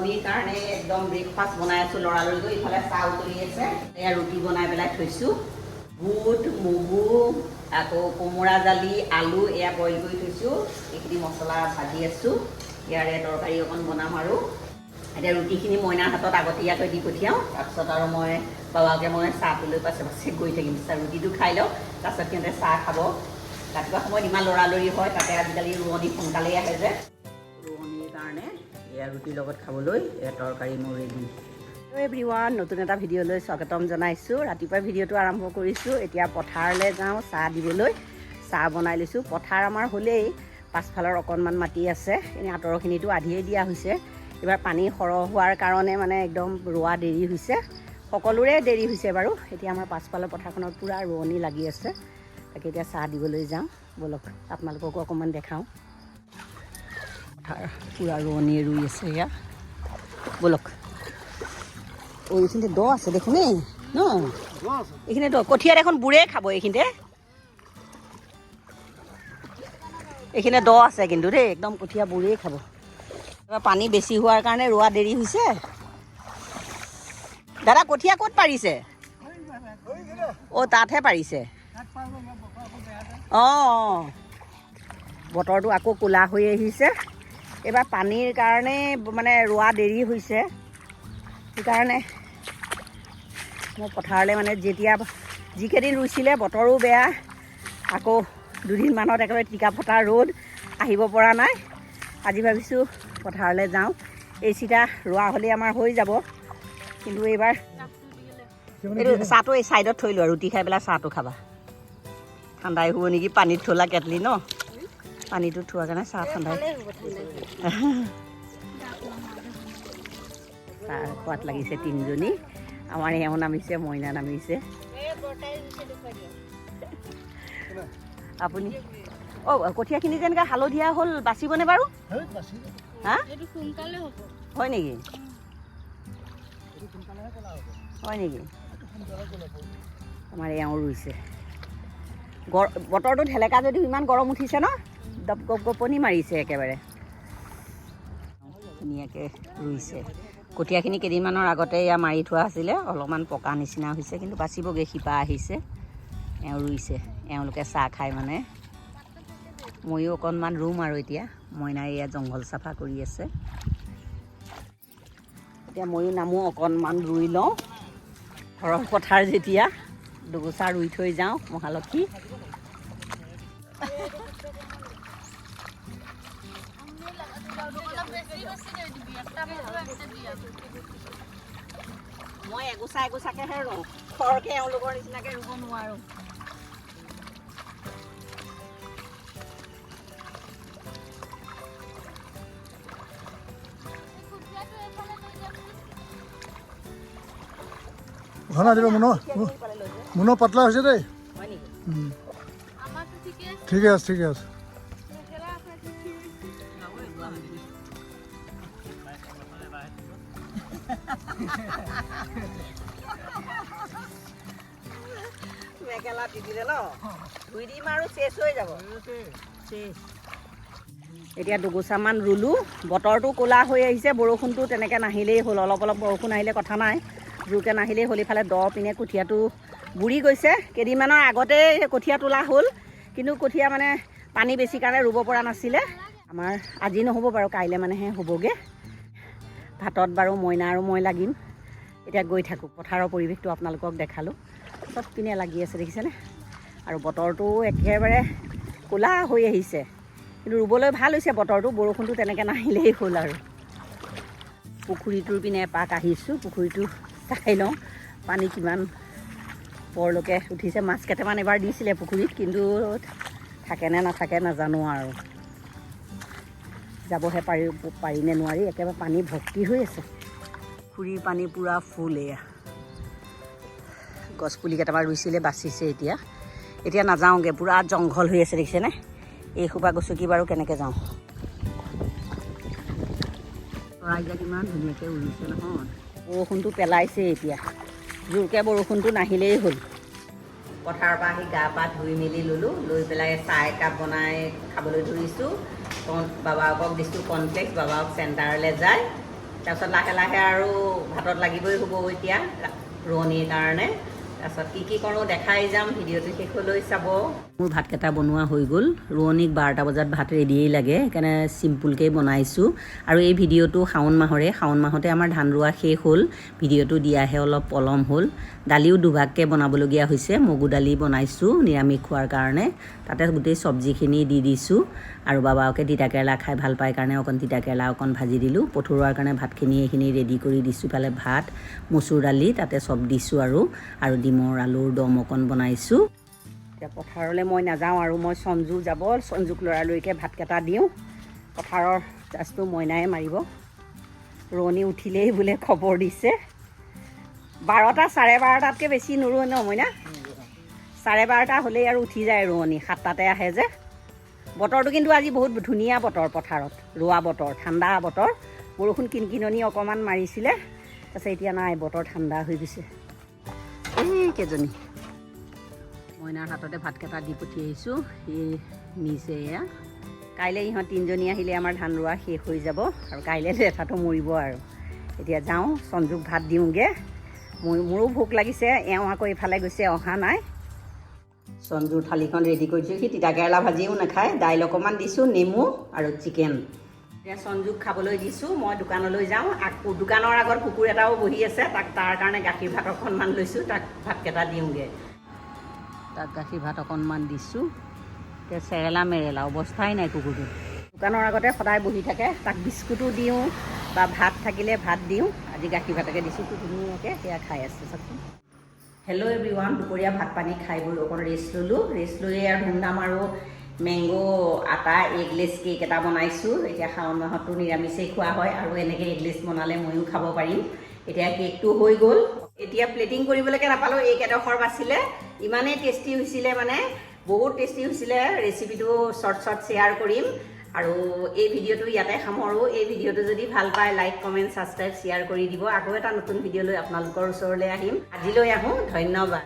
ৰোৱনীৰ কাৰণে একদম ব্ৰেকফাষ্ট বনাই আছোঁ লৰালৰিকৈ। ইফালে চাহ উতলি আছে, এয়া ৰুটি বনাই পেলাই থৈছোঁ। বুট, মগু, আকৌ কোমোৰা জালি, আলু এয়া বইল কৰি থৈছোঁ। এইখিনি মছলা ভাজি আছোঁ। ইয়াৰে তৰকাৰী অকণ বনাম আৰু এতিয়া ৰুটিখিনি মইনাৰ হাতত আগতীয়াকৈ দি পঠিয়াওঁ। তাৰপিছত আৰু মই বাবাকে মই চাহটো লৈ পাছে পাছে গৈ থাকিম। ৰুটিটো খাই লওঁ, তাৰপিছত সিহঁতে চাহ খাব। ৰাতিপুৱা সময়ত ইমান লৰালৰি হয়, তাতে আজিকালি ৰোৱনী সোনকালেই আহে যে। ৰোৱনীৰ কাৰণে এয়া ৰুটিৰ লগত খাবলৈ এয়া তৰকাৰী মোৰ ৰেডি। এভৰিৱান, নতুন এটা ভিডিঅ'লৈ স্বাগতম জনাইছোঁ। ৰাতিপুৱা ভিডিঅ'টো আৰম্ভ কৰিছোঁ। এতিয়া পথাৰলৈ যাওঁ চাহ দিবলৈ। চাহ বনাই লৈছোঁ। পথাৰ আমাৰ হ'লেই, পাছফালৰ অকণমান মাটি আছে, এনেই আঁতৰখিনিতো আধিয়ে দিয়া হৈছে। এইবাৰ পানী সৰহ হোৱাৰ কাৰণে মানে একদম ৰোৱা দেৰি হৈছে, সকলোৰে দেৰি হৈছে বাৰু। এতিয়া আমাৰ পাছফালৰ পথাৰখনত পূৰা ৰোৱনী লাগি আছে। তাকে এতিয়া চাহ দিবলৈ যাওঁ, ব'লক আপোনালোককো অকণমান দেখাওঁ। পথাৰ পূৰা ৰোৱনীয়ে ৰুই আছে এয়া, ব'লক। এইখিনিতে দ আছে দেখোন ন, এইখিনিতে দ। কঠীয়া দেখোন বুঢ়ে খাব এইখিনিতে। এইখিনিতে দ আছে কিন্তু দেই, একদম কঠীয়া বুঢ়ে খাব। এবাৰ পানী বেছি হোৱাৰ কাৰণে ৰোৱা দেৰি হৈছে। দাদা কঠীয়া ক'ত পাৰিছে? অ' তাতহে পাৰিছে। অঁ, বতৰটো আকৌ ক'লা হৈ আহিছে। এইবাৰ পানীৰ কাৰণে মানে ৰোৱা দেৰি হৈছে। সেইকাৰণে মই পথাৰলৈ মানে যেতিয়া যিকেইদিন ৰুইছিলে বতৰো বেয়া, আকৌ দুদিনমানত একেবাৰে টিকা ফটা ৰ'দ, আহিব পৰা নাই। আজি ভাবিছোঁ পথাৰলৈ যাওঁ। এই চিটা ৰোৱা হ'লেই আমাৰ হৈ যাব, কিন্তু এইবাৰ এইটো চাহটো এই ছাইডত থৈ লোৱা, ৰুটি খাই পেলাই চাহটো খাবা। ঠাণ্ডাই হ'ব নেকি, পানীত থ'লা কেটলি ন, পানীটো থোৱা কাৰণে চাহ ঠাণ্ডাই। চাহ খোৱাত লাগিছে তিনিজনী। আমাৰ এওঁ নামিছে, মইনা নামিছে। আপুনি অঁ, কঠীয়াখিনি যেনেকৈ হালধীয়া হ'ল বাচিবনে বাৰু? হা, হয় নেকি? হয় নেকি? আমাৰ এওঁ ৰুইছে। বতৰটো ঢেলেকা যদিও ইমান গৰম উঠিছে ন, গপনি মাৰিছে একেবাৰে। ধুনীয়াকৈ ৰুইছে। কঠীয়াখিনি কেইদিনমানৰ আগতে এয়া মাৰি থোৱা আছিলে, অলপমান পকা নিচিনা হৈছে, কিন্তু বাচিবগৈ, শিপা আহিছে। এওঁ ৰুইছে, এওঁলোকে চাহ খায় মানে। ময়ো অকণমান ৰুম আৰু এতিয়া। মইনাই এয়া জংঘল চাফা কৰি আছে। এতিয়া ময়ো নামো, অকণমান ৰুই লওঁ। ঘৰৰ পথাৰ যেতিয়া দুগোচা ৰুই থৈ যাওঁ। মহালক্ষী মই এগোচা এগোচাকেহে ৰুওঁ, খৰকৈ এওঁলোকৰ নিচিনাকৈ ৰুব নোৱাৰোঁ। ঘনা দিব মুনো পাতলা হৈছে দেই। হয় নেকি? ঠিকে আছে, ঠিকে আছে। মেখেলা দি দিলে ন, ধুই দিম আৰু চেচ হৈ যাব। এতিয়া দুগোচামান ৰুলোঁ। বতৰটো ক'লা হৈ আহিছে, বৰষুণটো তেনেকৈ নাহিলেই হ'ল। অলপ অলপ বৰষুণ আহিলে কথা নাই, জোৰকৈ নাহিলেই হ'ল। ইফালে দ পিনে কঠীয়াটো বুৰি গৈছে। কেইদিনমানৰ আগতে কঠীয়া তোলা হ'ল, কিন্তু কঠীয়া মানে পানী বেছি কাৰণে ৰুব পৰা নাছিলে। আমাৰ আজি নহ'ব বাৰু, কাইলৈ মানেহে হ'বগৈ। ভাতত বাৰু মইনা আৰু মই লাগিম। এতিয়া গৈ থাকোঁ, পথাৰৰ পৰিৱেশটো আপোনালোকক দেখালোঁ। চব পিনে লাগি আছে দেখিছেনে? আৰু বতৰটো একেবাৰে ক'লা হৈ আহিছে, কিন্তু ৰুবলৈ ভাল হৈছে বতৰটো। বৰষুণটো তেনেকৈ নাহিলেই হ'ল আৰু। পুখুৰীটোৰ পিনে এপাক আহিছোঁ, পুখুৰীটো চাই লওঁ পানী কিমান পৰলৈকে উঠিছে। মাছ কেইটামান এবাৰ দিছিলে পুখুৰীত, কিন্তু থাকেনে নাথাকে নাজানো আৰু। যাবহে পাৰিনে নোৱাৰি, একেবাৰে পানী ভৰ্তি হৈ আছে। পুখুৰীৰ পানী পূৰা ফুল। এয়া গছপুলি কেইটামান ৰুইছিলে, বাচিছে। এতিয়া নাযাওঁগৈ, পূৰা জংঘল হৈ আছে দেখিছেনে? এইসোপা গছকি বাৰু কেনেকৈ যাওঁ। চৰাইজাক ইমান ধুনীয়াকৈ উৰিছে নহয়। বৰষুণটো পেলাইছে এতিয়া, জোৰকৈ বৰষুণটো নাহিলেই হ'ল। পথাৰৰ পৰা আহি গা পা ধুই মেলি ল'লোঁ। লৈ পেলাই চাহ একাপ বনাই খাবলৈ ধৰিছোঁ। বাবাকক দিছোঁ কৰ্ণফ্লেক্স, বাবাক চেণ্টাৰলৈ যায়। তাৰপিছত লাহে লাহে আৰু ভাতত লাগিবই হ'ব এতিয়া ৰোৱনীৰ কাৰণে। তাৰপিছত কি কৰোঁ দেখাই যাম, ভিডিঅ'টো শেষলৈ চাব। মোৰ ভাতকেইটা বনোৱা হৈ গ'ল। ৰোৱনীক 12টা বজাত ভাত ৰেডিয়েই লাগে, সেইকাৰণে চিম্পুলকৈ বনাইছোঁ। আৰু এই ভিডিঅ'টো শাওণ মাহতে আমাৰ ধান ৰোৱা শেষ হ'ল। ভিডিঅ'টো দিয়াহে অলপ পলম হ'ল। দালিও দুভাগকৈ বনাবলগীয়া হৈছে। মগু দালি বনাইছোঁ নিৰামিষ খোৱাৰ কাৰণে, তাতে গোটেই চব্জিখিনি দি দিছোঁ। আৰু বাবাকে তিতাকেৰেলা খাই ভাল পায় কাৰণে অকণ তিতাকেৰেলা অকণ ভাজি দিলোঁ। পঠৰুৱাৰ কাৰণে ভাতখিনি এইখিনি ৰেডি কৰি দিছোঁ। ইফালে ভাত, মচুৰ দালি তাতে চব দিছোঁ আৰু ডিমৰ আলুৰ দম অকণ বনাইছোঁ। এতিয়া পথাৰলৈ মই নাযাওঁ আৰু মই সঞ্জু যাব, সঞ্জুক লৰালৰিকৈ ভাতকেইটা দিওঁ। পথাৰৰ জাজটো মইনাই মাৰিব। ৰোৱনী উঠিলেই বোলে খবৰ দিছে। 12টা 12:30তকৈ বেছি নোৰোঁ ন মইনা? 12:30 হ'লেই আৰু উঠি যায় ৰোৱনী, 7টাতে আহে যে। বতৰটো কিন্তু আজি বহুত ধুনীয়া বতৰ, পথাৰত ৰোৱা বতৰ, ঠাণ্ডা বতৰ। বৰষুণ কিনকিননি অকণমান মাৰিছিলে, তাৰপিছত এতিয়া নাই, বতৰ ঠাণ্ডা হৈ গৈছে। কেইজনী মইনাৰ হাততে ভাতকেইটা দি পঠিয়াইছোঁ, সি নিছে এয়া। কাইলৈ ইহঁত 3জনী আহিলে আমাৰ ধান ৰোৱা শেষ হৈ যাব আৰু কাইলৈ লেঠাটো মৰিব আৰু। এতিয়া যাওঁ, সঞ্জুক ভাত দিওঁগৈ। মোৰো ভোক লাগিছে। এওঁ আকৌ এইফালে গৈছে, অহা নাই। সঞ্জুৰ থালিখন ৰেডি কৰিছোঁ। সি তিতাকেৰেলা ভাজিও নাখায়। দাইল অকণমান দিছোঁ, নেমু আৰু চিকেন। এতিয়া সঞ্জুক খাবলৈ দিছোঁ। মই দোকানলৈ যাওঁ। দোকানৰ আগত কুকুৰ এটাও বহি আছে, তাৰ কাৰণে গাখীৰ ভাত অকণমান লৈছোঁ, তাক ভাতকেইটা দিওঁগৈ। তাক গাখীৰ ভাত অকণমান দিছোঁ। এতিয়া চেৰেলা মেৰেলা অৱস্থাই নাই কুকুৰটো। দোকানৰ আগতে সদায় বহি থাকে, তাক বিস্কুটো দিওঁ বা ভাত থাকিলে ভাত দিওঁ। আজি গাখীৰ ভাতকে দিছোঁ, ধুনীয়াকৈ সেয়া খাই আছে চাওকচোন। হেল্ল' এভৰিৱান, দুপৰীয়া ভাত পানী খাই বৈ অকণ ৰেষ্ট ল'লোঁ। ৰেষ্ট লৈ আৰু ধুমধাম আৰু মেংগো আটা এগলেছ কেক এটা বনাইছোঁ। এতিয়া শাওণ মাহতো নিৰামিষেই খোৱা হয় আৰু এনেকৈ এগলেছ বনালে ময়ো খাব পাৰিম। এতিয়া কেকটো হৈ গ'ল। এতিয়া প্লেটিং কৰিবলৈকে নাপালোঁ, এইকেইডোখৰ বাছিলে। ইমানেই টেষ্টি হৈছিলে, মানে বহুত টেষ্টি হৈছিলে। ৰেচিপিটো শ্বৰ্ট শ্বেয়াৰ কৰিম আৰু এই ভিডিঅ'টো ইয়াতে সামৰোঁ। এই ভিডিঅ'টো যদি ভাল পায় লাইক, কমেণ্ট, ছাবস্ক্ৰাইব, শ্বেয়াৰ কৰি দিব। আকৌ এটা নতুন ভিডিঅ' লৈ আপোনালোকৰ ওচৰলৈ আহিম। আজিলৈ আহোঁ, ধন্যবাদ।